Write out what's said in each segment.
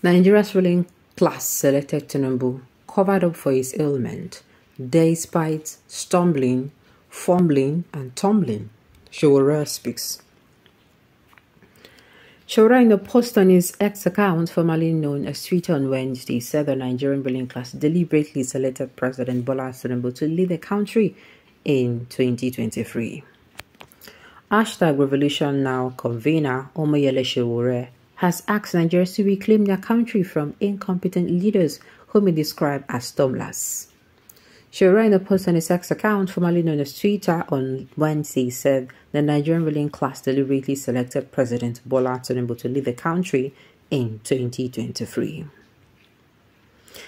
Nigeria's ruling class selected Tinubu, covered up for his ailment, despite stumbling, fumbling, and tumbling. Showore speaks. Showore, in a post on his X account, formerly known as Twitter, on Wednesday, said the Nigerian ruling class deliberately selected President Bola Tinubu to lead the country in 2023. Revolution Now convener Omoyele Showore has asked Nigerians to reclaim their country from incompetent leaders whom he described as stumblers. Showore, in a post on his X account, formerly known as Twitter, on Wednesday, said the Nigerian ruling class deliberately selected President Bola Tinubu to lead the country in 2023.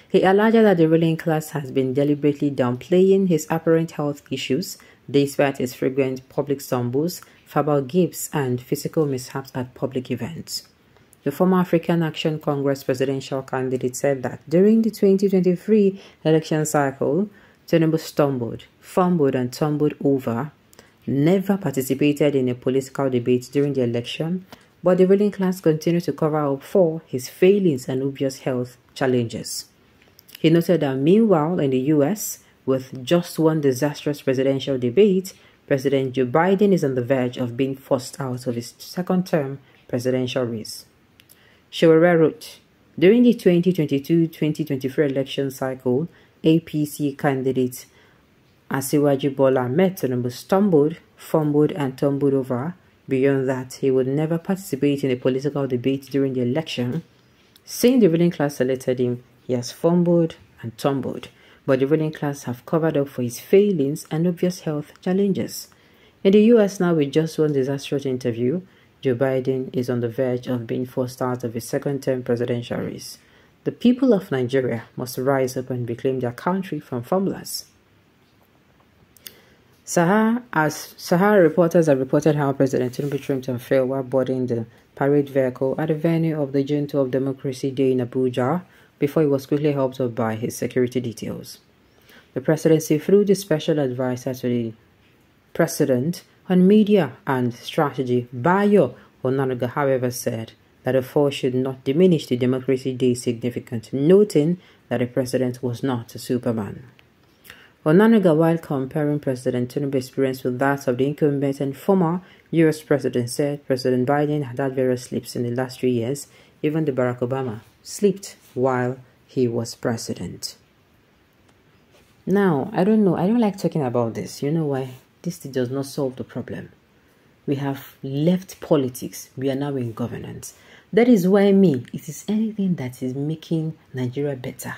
He alleged that the ruling class has been deliberately downplaying his apparent health issues, despite his frequent public stumbles, verbal gifts, and physical mishaps at public events. The former African Action Congress presidential candidate said that during the 2023 election cycle, Tinubu stumbled, fumbled, and tumbled over, never participated in a political debate during the election, but the ruling class continued to cover up for his failings and obvious health challenges. He noted that meanwhile in the US, with just one disastrous presidential debate, President Joe Biden is on the verge of being forced out of his second-term presidential race. Showore wrote, during the 2022-2023 election cycle, APC candidate Asiwaju Bola Ahmed Tinubu stumbled, fumbled, and tumbled over. Beyond that, he would never participate in a political debate during the election. Saying the ruling class selected him, he has fumbled and tumbled, but the ruling class have covered up for his failings and obvious health challenges. In the US now, with just one disastrous interview, Joe Biden is on the verge of being forced out of his second-term presidential race. The people of Nigeria must rise up and reclaim their country from fumblers. Sahara reporters have reported how President Tinubu tripped and fell while boarding the parade vehicle at the venue of the Junto of Democracy Day in Abuja before he was quickly helped up by his security details. The presidency, through the special advisor to the president on media and strategy, Bayo Onanuga, however, said that the fall should not diminish the Democracy Day's significance, noting that the president was not a superman. Onanuga, while comparing President Tinubu's experience with that of the incumbent and former US president, said President Biden had had various slips in the last 3 years. Even the Barack Obama slipped while he was president. Now, I don't like talking about this. You know why? This does not solve the problem. We have left politics. We are now in governance. That is why it is anything that is making Nigeria better.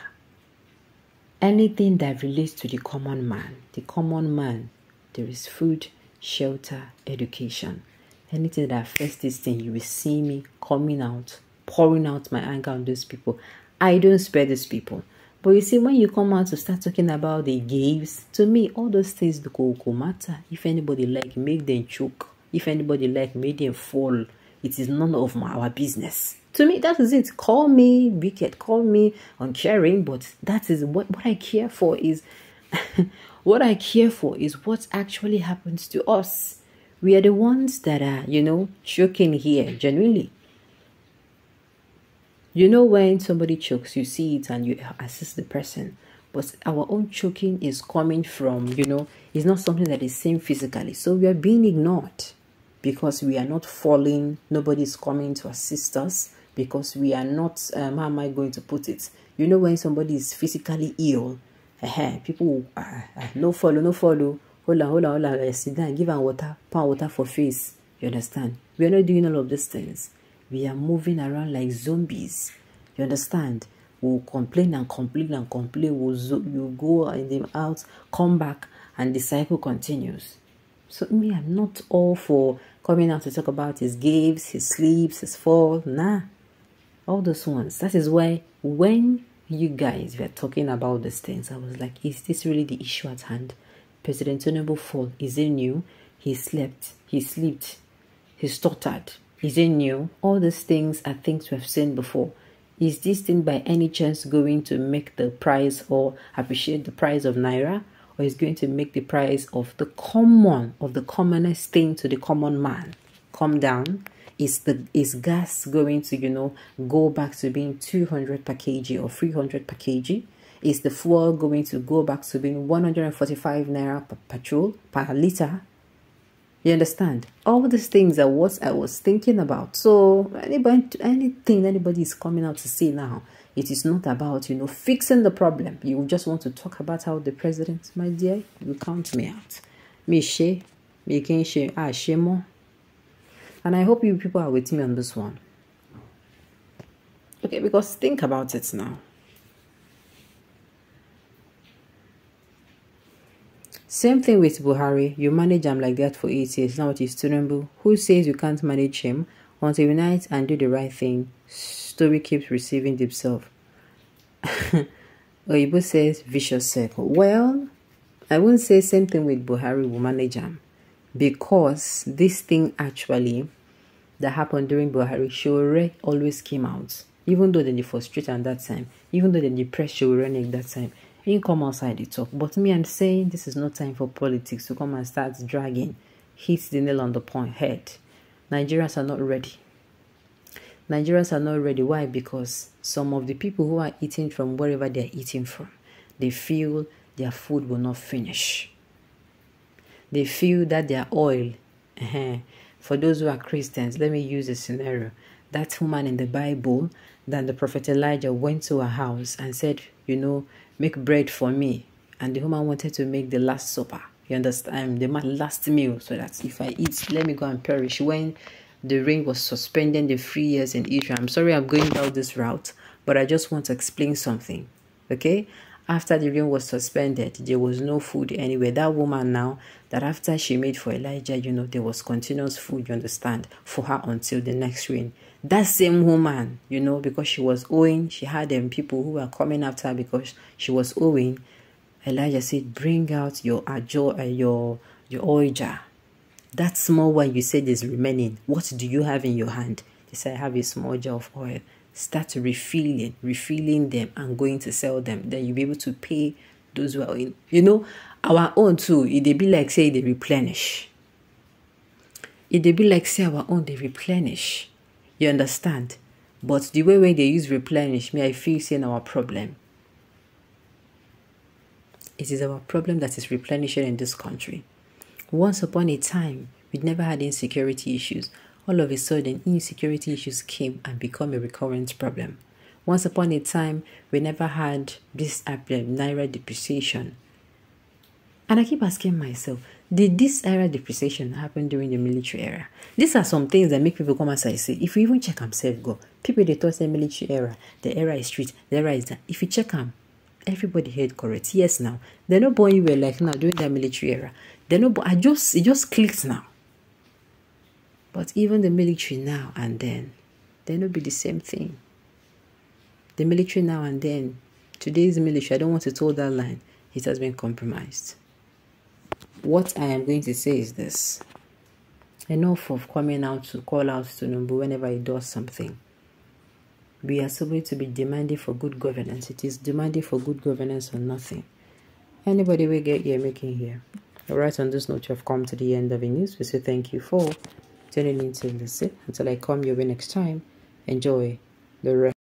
Anything that relates to the common man. The common man, there is food, shelter, education. Anything that affects this thing, you will see me coming out, pouring out my anger on those people. I don't spare these people. But you see, when you come out to start talking about the gifts, to me, all those things go matter. If anybody like, make them choke. If anybody like, make them fall. It is none of our business. To me, that is it. Call me wicked, call me uncaring, but that is what I care for is what I care for is what actually happens to us. We are the ones that are, choking here, genuinely. You know, when somebody chokes, you see it and you assist the person. But our own choking is coming from, it's not something that is seen physically. So we are being ignored because we are not falling. Nobody is coming to assist us because we are not, how am I going to put it? You know, when somebody is physically ill, people, no follow. Hold on, sit down, give them water, pour water for face. You understand? We are not doing all of these things. We are moving around like zombies. You understand? We'll complain and complain and complain. You go in them out, come back, and the cycle continues. So I'm not all for coming out to talk about his gifts, his sleeps, his fall. Nah. All those ones. That is why when you guys were talking about these things, I was like, is this really the issue at hand? President Tinubu fall. Is it new? He slept. He slept. He stuttered. Is it new? All these things are things we have seen before. Is this thing by any chance going to make the price or appreciate the price of Naira? Or is going to make the price of the commonest thing to the common man come down? Is gas going to, go back to being 200 per kg or 300 per kg? Is the fuel going to go back to being 145 naira per petrol per liter? You understand? All these things are what I was thinking about. So anything anybody is coming out to say now, it is not about, fixing the problem. You just want to talk about how the president, my dear, you count me out. Me can share more. And I hope you people are with me on this one. Okay, because think about it now. Same thing with Buhari. You manage him like that for 8 years. Now it is Tinubu who says you can't manage him until you unite and do the right thing. Story keeps receiving itself. Oyibo says vicious circle. Well, I wouldn't say same thing with Buhari will manage him, because this thing actually that happened during Buhari, Showore always came out. Even though they frustrated at that time, even though they depressed Showore at that time, he didn't come outside the talk. But me, I'm saying this is not time for politics to come and start dragging. Hit the nail on the head. Nigerians are not ready. Nigerians are not ready. Why? Because some of the people who are eating from wherever they are eating from, they feel their food will not finish. They feel that their oil, for those who are Christians, let me use a scenario. That woman in the Bible, that the prophet Elijah went to her house and said, make bread for me. And the woman wanted to make the last supper. You understand? The last meal, so that if I eat, let me go and perish. When the rain was suspended the 3 years in Israel. I'm sorry I'm going down this route, but I just want to explain something. Okay? After the rain was suspended, there was no food anywhere. That woman now, that after she made for Elijah, there was continuous food, you understand, for her until the next rain. That same woman, because she was owing, she had people who were coming after her because she was owing. Elijah said, bring out your oil jar. That small one you said is remaining. What do you have in your hand? They said, I have a small jar of oil. Start refilling them and going to sell them. Then you'll be able to pay those who are in. Our own too, it be like say they replenish. It be like say our own they replenish. You understand? But the way when they use replenish, I feel saying our problem. It is our problem that is replenishing in this country. Once upon a time, we never had insecurity issues. All of a sudden, insecurity issues came and become a recurrent problem. Once upon a time, we never had this naira depreciation. And I keep asking myself, did this naira depreciation happen during the military era? These are some things that make people come as I say. If you even check themselves, go. People, they thought the military era, the era is street, the era is that. If you check them, everybody heard correct. Yes, now. They're not born you were like now during the military era. They're not born, it just clicked now. But even the military now and then, they not be the same thing. The military now and then, today's military, I don't want to toe that line. It has been compromised. What I am going to say is this. Enough of coming out to call out Tinubu whenever he does something. We are supposed to be demanding for good governance. It is demanding for good governance or nothing. Anybody will get here making here. Alright, on this note, you have come to the end of the news. We say thank you for tuning in to listen. Until I come your way next time, enjoy the rest.